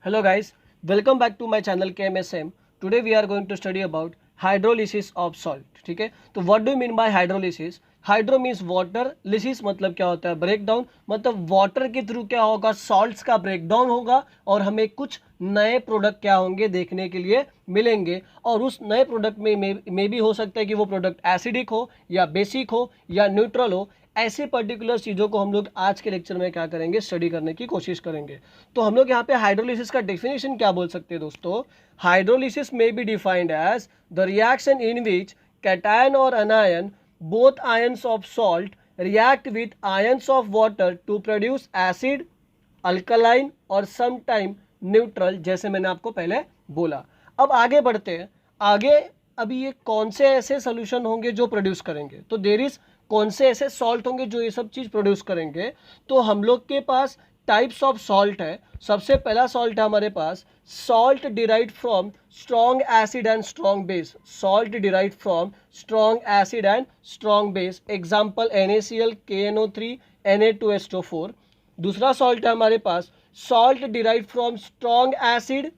Hello guys, welcome back to my channel KMSM. Today we are going to study about hydrolysis of salt. ठीक है, तो what do you mean by hydrolysis? Hydro means water, lysis मतलब क्या होता है? Break down. मतलब water के through क्या होगा? सॉल्ट्स का ब्रेक डाउन होगा और हमें कुछ नए प्रोडक्ट क्या होंगे देखने के लिए मिलेंगे। और उस नए प्रोडक्ट में भी हो सकता है कि वो प्रोडक्ट एसिडिक हो या बेसिक हो या न्यूट्रल हो। ऐसे पर्टिकुलर चीज़ों को हम लोग आज के लेक्चर में क्या करेंगे? स्टडी करने की कोशिश करेंगे। तो हम लोग यहाँ पे हाइड्रोलिसिस का डेफिनेशन क्या बोल सकते हैं दोस्तों? हाइड्रोलिसिस में be defined as the reaction in which cation और anion both ions of salt react with ions of water to produce acid, alkaline और sometime neutral, जैसे मैंने आपको पहले बोला। अब आगे बढ़ते हैं। आगे अभी ये कौन से ऐसे सोल्यूशन होंगे जो प्रोड्यूस करेंगे? तो देयर इज कौन से ऐसे सॉल्ट होंगे जो ये सब चीज़ प्रोड्यूस करेंगे? तो हम लोग के पास टाइप्स ऑफ सॉल्ट है। सबसे पहला सॉल्ट है हमारे पास salt derived from strong acid and strong base. Salt derived from strong acid and strong base, example NaCl, KNO3, Na2H2O4। दूसरा सॉल्ट है हमारे पास salt derived from strong acid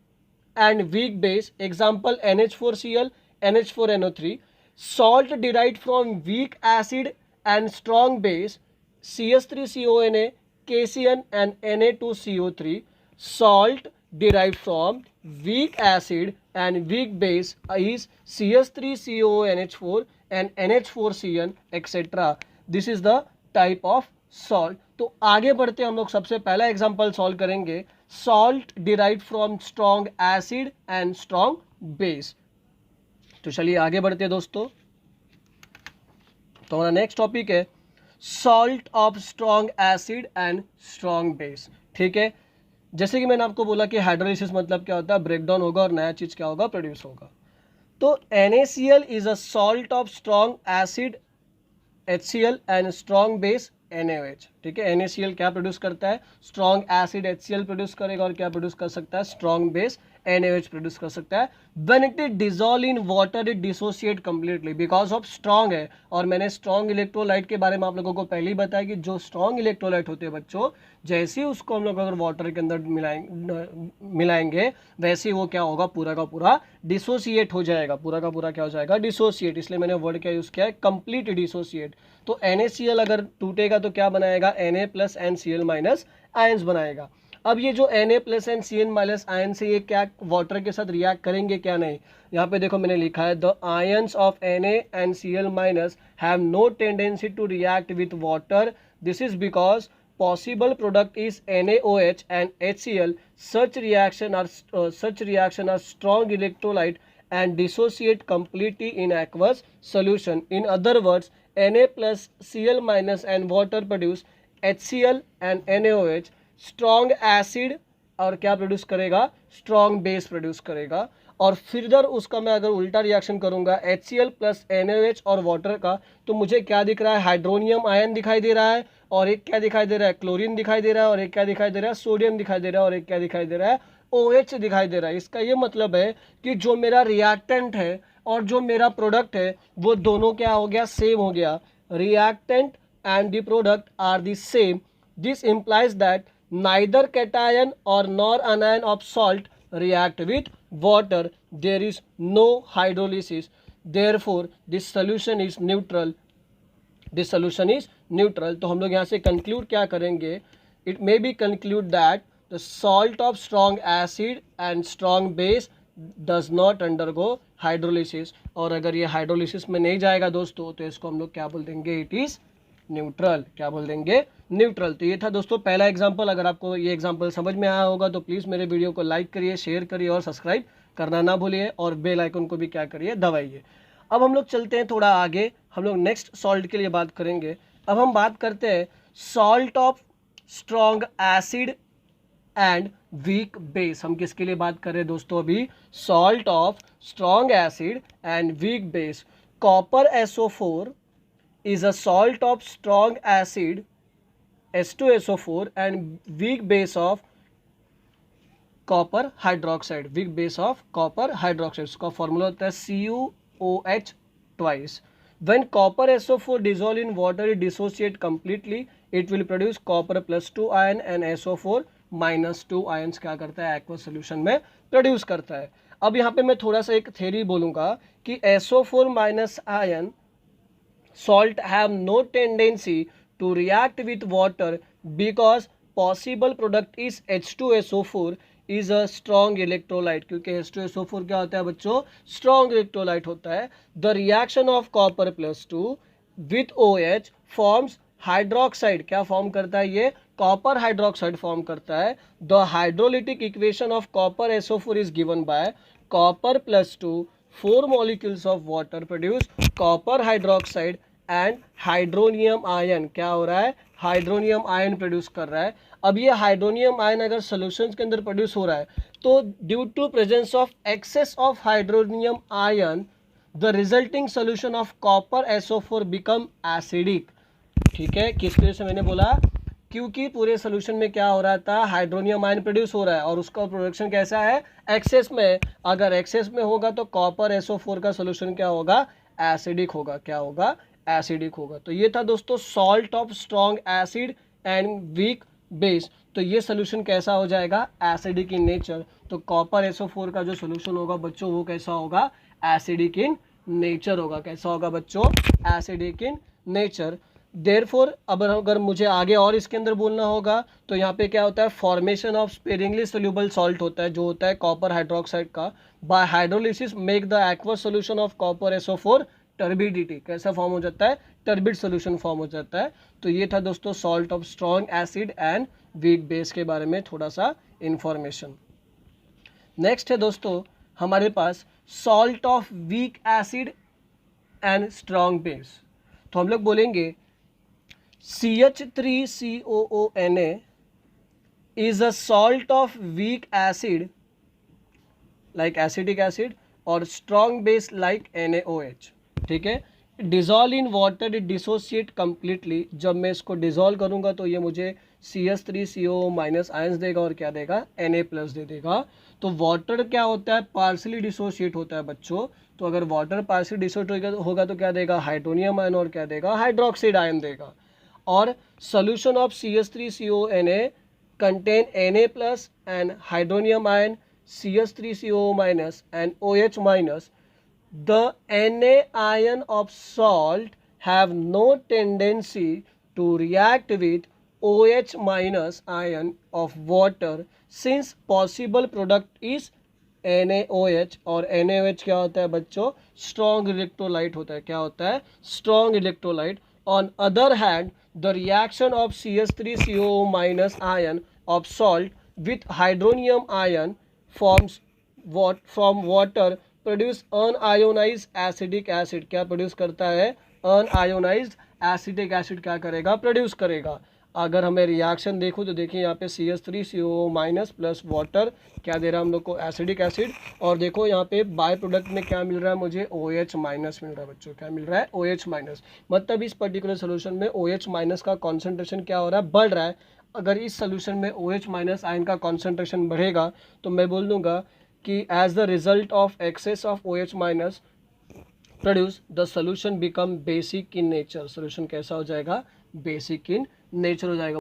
and weak base, example NH4Cl, NH4NO3। salt derived from weak acid and strong base, CH3CONA, KCN and Na2CO3. Salt derived from weak acid and weak base is CH3CONH4 and NH4CN etc. This is the type of salt. तो आगे बढ़ते हम लोग सबसे पहला example solve करेंगे, salt derived from strong acid and strong base. तो चलिए आगे बढ़ते हैं दोस्तों। तो हमारा नेक्स्ट टॉपिक है salt of strong acid and strong base. ठीक है, जैसे कि मैंने आपको बोला कि हाइड्रोलिसिस मतलब क्या होता है? ब्रेकडाउन होगा और नया चीज क्या होगा? प्रोड्यूस होगा। तो NaCl is a salt of strong acid HCl and strong base NaOH। ठीक है, NaCl क्या प्रोड्यूस करता है? स्ट्रॉन्ग एसिड HCl प्रोड्यूस करेगा और क्या प्रोड्यूस कर सकता है? स्ट्रॉन्ग बेस NaOH प्रोड्यूस कर सकता है। When it is dissolve in water it dissociate completely because of strong है। और मैंने स्ट्रॉन्ग इलेक्ट्रोलाइट के बारे में आप लोगों को पहले ही बताया कि जो स्ट्रॉन्ग इलेक्ट्रोलाइट होते हैं बच्चों, जैसे ही उसको हम लोग अगर वाटर के अंदर मिलाएंगे वैसे ही वो क्या होगा? पूरा का पूरा डिसोसिएट हो जाएगा। पूरा का पूरा क्या हो जाएगा? डिसोसिएट। इसलिए मैंने वर्ड क्या यूज किया है? Complete dissociate. तो NaCl अगर टूटेगा तो क्या बनाएगा? Na plus NCl minus ions बनाएगा। अब ये जो Na plus NCl minus ion से ये क्या वाटर के साथ रिएक्ट करेंगे क्या? नहीं। यहाँ पे देखो मैंने लिखा है the ions of Na and Cl minus have no tendency to react with water. This is because possible product is NaOH and HCl. Such reaction are strong electrolyte and dissociate completely in aqueous solution. In other words, Na plus Cl minus and water produce HCl and NaOH. Strong acid और क्या produce करेगा? Strong base produce करेगा। और फिर उसका मैं अगर उल्टा रिएक्शन करूंगा HCl प्लस NaOH और वाटर का, तो मुझे क्या दिख रहा है? हाइड्रोनियम आयन दिखाई दे रहा है और एक क्या दिखाई दे रहा है? क्लोरीन दिखाई दे रहा है और एक क्या दिखाई दे रहा है? सोडियम दिखाई दे रहा है और एक क्या दिखाई दे रहा है? OH दिखाई दे रहा है। इसका ये मतलब है कि जो मेरा रिएक्टेंट है और जो मेरा प्रोडक्ट है वो दोनों क्या हो गया? सेम हो गया। Reactant and the product are the same. This implies that neither cation or nor anion of salt react with water. There is no hydrolysis. Therefore, this solution is neutral. This solution is neutral. तो हम लोग यहाँ से conclude क्या करेंगे? It may be conclude that the salt of strong acid and strong base does not undergo hydrolysis. और अगर ये hydrolysis में नहीं जाएगा दोस्तों तो इसको हम लोग क्या बोल देंगे? It is neutral. क्या बोल देंगे? न्यूट्रल। तो ये था दोस्तों पहला एग्जांपल। अगर आपको ये एग्जांपल समझ में आया होगा तो प्लीज़ मेरे वीडियो को लाइक करिए, शेयर करिए और सब्सक्राइब करना ना भूलिए और बेल आइकन को भी क्या करिए? दबाइए। अब हम लोग चलते हैं थोड़ा आगे, हम लोग नेक्स्ट सॉल्ट के लिए बात करेंगे। अब हम बात करते हैं salt of strong acid and weak base. हम किसके लिए बात कर रहे हैं दोस्तों? अभी salt of strong acid and weak base. Copper SO4 is a salt of strong acid H2SO4 and weak base of copper hydroxide. weak base of copper hydroxide, इसका फॉर्मूला होता है CuOH twice. When copper SO4 dissolve in water it dissociate completely. It will produce copper plus 2 ion and SO4 -2 ions क्या करता है, aqueous solution में produce करता है। अब यहाँ पे मैं थोड़ा सा एक थ्योरी बोलूँगा कि SO4 minus ion salt have no tendency to react with water because possible product is H2SO4 is a strong electrolyte, क्योंकि H2SO4 क्या होता है बच्चों, strong electrolyte होता है। The reaction of copper plus 2 with OH forms hydroxide, क्या form करता है ये, कॉपर हाइड्रोक्साइड फॉर्म करता है। The hydrolytic equation of copper SO4 is given by copper plus 2 4 molecules of water produce copper hydroxide and hydronium ion, क्या हो रहा है, हाइड्रोनियम आयन प्रोड्यूस कर रहा है। अब ये हाइड्रोनियम आयन अगर सोल्यूशन के अंदर प्रोड्यूस हो रहा है तो due to presence of excess of hydronium ion the resulting solution of copper SO4 become acidic. ठीक है, किस वजह से मैंने बोला, क्योंकि पूरे सोल्यूशन में क्या हो रहा था, हाइड्रोनियम आयन प्रोड्यूस हो रहा है और उसका प्रोडक्शन कैसा है, एक्सेस में। अगर एक्सेस में होगा तो कॉपर SO4 का सोल्यूशन क्या होगा, एसिडिक होगा। क्या होगा, एसिडिक होगा। तो ये था दोस्तों salt of strong acid and weak base. तो ये सोल्यूशन कैसा हो जाएगा, एसिडिक इन नेचर। तो कॉपर SO4 का जो सोल्यूशन होगा बच्चों वो कैसा होगा, एसिडिक इन नेचर होगा। कैसा होगा बच्चों, एसिडिक इन नेचर। देयरफॉर अब अगर मुझे आगे और इसके अंदर बोलना होगा तो यहाँ पे क्या होता है, formation of sparingly soluble salt होता है जो होता है कॉपर हाइड्रोक्साइड का। Bye hydrolysis make the aqueous solution of copper SO4 turbidity. कैसा फॉर्म हो जाता है, टर्बिड सोल्यूशन फॉर्म हो जाता है। तो ये था दोस्तों salt of strong acid and weak base के बारे में थोड़ा सा इंफॉर्मेशन। नेक्स्ट है दोस्तों हमारे पास salt of weak acid and strong base. तो हम लोग बोलेंगे CH3COONA is a salt of weak acid like acetic acid और strong base like NaOH। ठीक है, dissolve in water it dissociate completely. जब मैं इसको डिजॉल्व करूंगा तो ये मुझे CH3CO माइनस आयंस देगा और क्या देगा, Na प्लस दे देगा। तो वाटर क्या होता है, पार्सली डिसोसिएट होता है बच्चों। तो अगर वाटर पार्सली डिसोसिएट होगा तो क्या देगा, हाइड्रोनियम आयन और क्या देगा, हाइड्रोक्साइड आयन देगा। और solution of CH3CONA contain Na plus and hydronium ion CH3CO minus and OH minus. The Na ion of salt have no tendency to react with OH minus ion of water since possible product is NaOH। और NaOH क्या होता है बच्चों, strong electrolyte होता है। क्या होता है, strong electrolyte. On other hand, the reaction of CH3CO minus ion of salt with hydronium ion forms what from water produce unionized acidic acid। क्या प्रोड्यूस करता है, unionized acidic acid क्या करेगा, प्रोड्यूस करेगा। अगर हमें रिएक्शन देखो तो देखिए यहाँ पे CH3CO माइनस प्लस वाटर क्या दे रहा है हम लोग को, एसिडिक एसिड। और देखो यहाँ पे बाय प्रोडक्ट में क्या मिल रहा है मुझे, OH माइनस मिल रहा है बच्चों। क्या मिल रहा है, OH माइनस। मतलब इस पर्टिकुलर सोल्यूशन में OH माइनस का कॉन्सेंट्रेशन क्या हो रहा है, बढ़ रहा है। अगर इस सोल्यूशन में OH माइनस आयन का कॉन्सेंट्रेशन बढ़ेगा तो मैं बोल दूंगा कि as the result of excess of OH minus produce the solution become basic in nature. Solution कैसा हो जाएगा, बेसिक इन नेचर हो जाएगा।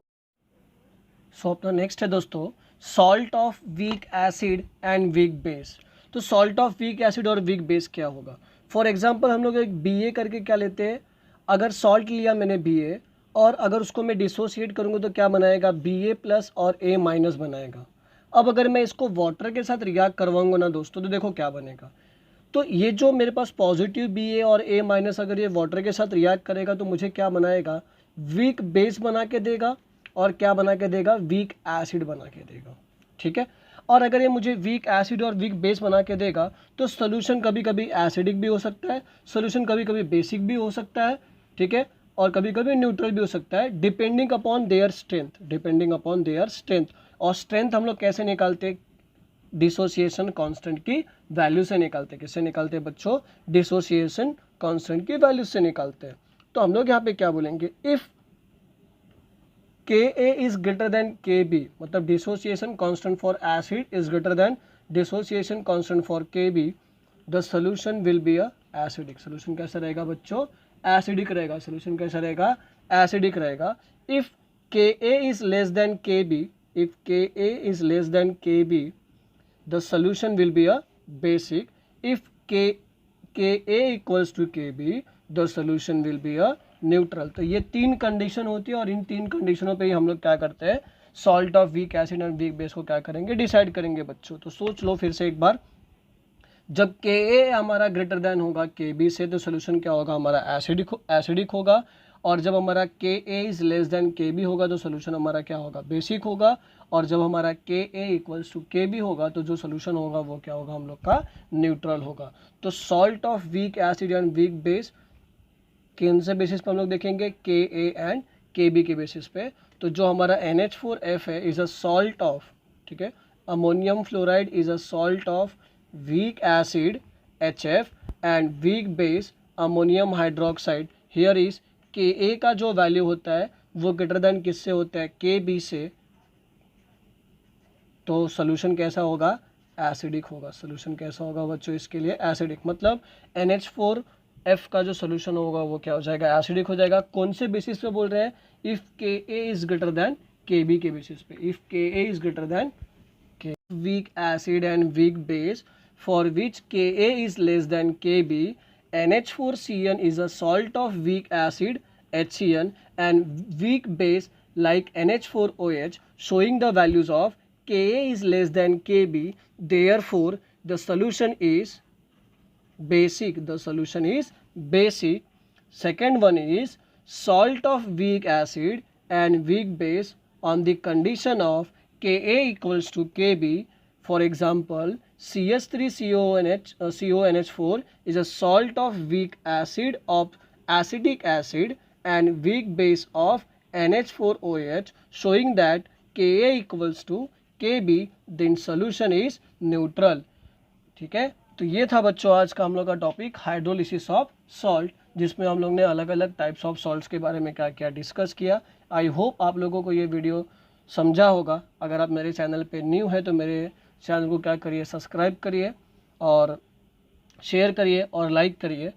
सो अपना नेक्स्ट है दोस्तों salt of weak acid and weak base. तो सॉल्ट ऑफ वीक एसिड और वीक बेस क्या होगा, फॉर एग्जांपल हम लोग एक BA करके क्या लेते हैं, अगर सॉल्ट लिया मैंने BA और अगर उसको मैं डिसोसिएट करूँगा तो क्या बनाएगा, BA प्लस और A माइनस बनाएगा। अब अगर मैं इसको वाटर के साथ रिएक्ट करवाऊंगा ना दोस्तों तो देखो क्या बनेगा। तो ये जो मेरे पास पॉजिटिव BA और A माइनस अगर ये वाटर के साथ रिएक्ट करेगा तो मुझे क्या बनाएगा, वीक बेस बना के देगा और क्या बना के देगा, वीक एसिड बना के देगा। ठीक है, और अगर ये मुझे वीक एसिड और वीक बेस बना के देगा तो सोल्यूशन कभी कभी एसिडिक भी हो सकता है, सोल्यूशन कभी कभी बेसिक भी हो सकता है। ठीक है, और कभी कभी न्यूट्रल भी हो सकता है, depending upon their strength, depending upon their strength. और स्ट्रेंथ हम लोग कैसे निकालते, डिसोसिएशन कांस्टेंट की वैल्यू से निकालते। किससे निकालते हैं बच्चों, डिसोसिएशन कांस्टेंट की वैल्यू से निकालते हैं। तो हम लोग यहाँ पे क्या बोलेंगे, if Ka is greater than Kb, मतलब dissociation constant for acid is greater than dissociation constant for Kb, the solution will be a acidic. Solution कैसा रहेगा बच्चों, एसिडिक रहेगा। सोल्यूशन कैसा रहेगा, एसिडिक रहेगा। If Ka is less than Kb, if Ka is less than Kb, the solution will be a basic. If Ka equals to Kb, the solution will be a neutral. तो ये 3 condition होती है और इन 3 कंडीशनों पे ही हम लोग क्या करते हैं, salt of weak acid and weak base को क्या करेंगे, डिसाइड करेंगे बच्चों। तो सोच लो फिर से एक बार, जब Ka हमारा ग्रेटर देन होगा Kb से, तो सोल्यूशन क्या होगा, हमारा एसिडिक होगा। और जब हमारा Ka is less than Kb होगा तो सोल्यूशन हमारा क्या होगा, बेसिक होगा। और जब हमारा Ka इक्वल्स टू Kb होगा तो जो सोल्यूशन होगा वो क्या होगा, हम लोग का न्यूट्रल होगा। तो salt of weak acid and weak base किन से बेसिस पे हम लोग देखेंगे, Ka एंड Kb के बेसिस पे। तो जो हमारा NH4F है इज अ सॉल्ट ऑफ, ठीक है, ammonium fluoride is a salt of weak acid HF and weak base ammonium hydroxide. Here is Ka का जो वैल्यू होता है वो ग्रेटर देन किससे होता है, Kb से। तो सोल्यूशन कैसा होगा, एसिडिक होगा। सोल्यूशन कैसा होगा बच्चों, इसके लिए एसिडिक, मतलब NH4F का जो सोल्यूशन होगा वो क्या हो जाएगा, एसिडिक हो जाएगा। कौन से बेसिस पे बोल रहे हैं, if Ka is greater than Kb के बेसिस पे। If Ka is greater than weak acid and weak base for which Ka is less than Kb, NH4Cn is a salt of weak acid HCN and weak base like NH4OH, showing the values of Ka is less than Kb. Therefore the solution is basic. The solution is basic. Second one is salt of weak acid and weak base on the condition of Ka equals to Kb. For example, CH3CONH4 is a salt of weak acid of acetic acid and weak base of NH4OH, showing that Ka equals to Kb. Then solution is neutral. ठीक है, तो ये था बच्चों आज का हम लोग का टॉपिक, हाइड्रोलिसिस ऑफ सॉल्ट, जिसमें हम लोग ने अलग अलग टाइप्स ऑफ सॉल्ट्स के बारे में क्या क्या डिस्कस किया। आई होप आप लोगों को ये वीडियो समझा होगा। अगर आप मेरे चैनल पे न्यू है तो मेरे चैनल को क्या करिए, सब्सक्राइब करिए और शेयर करिए और लाइक करिए।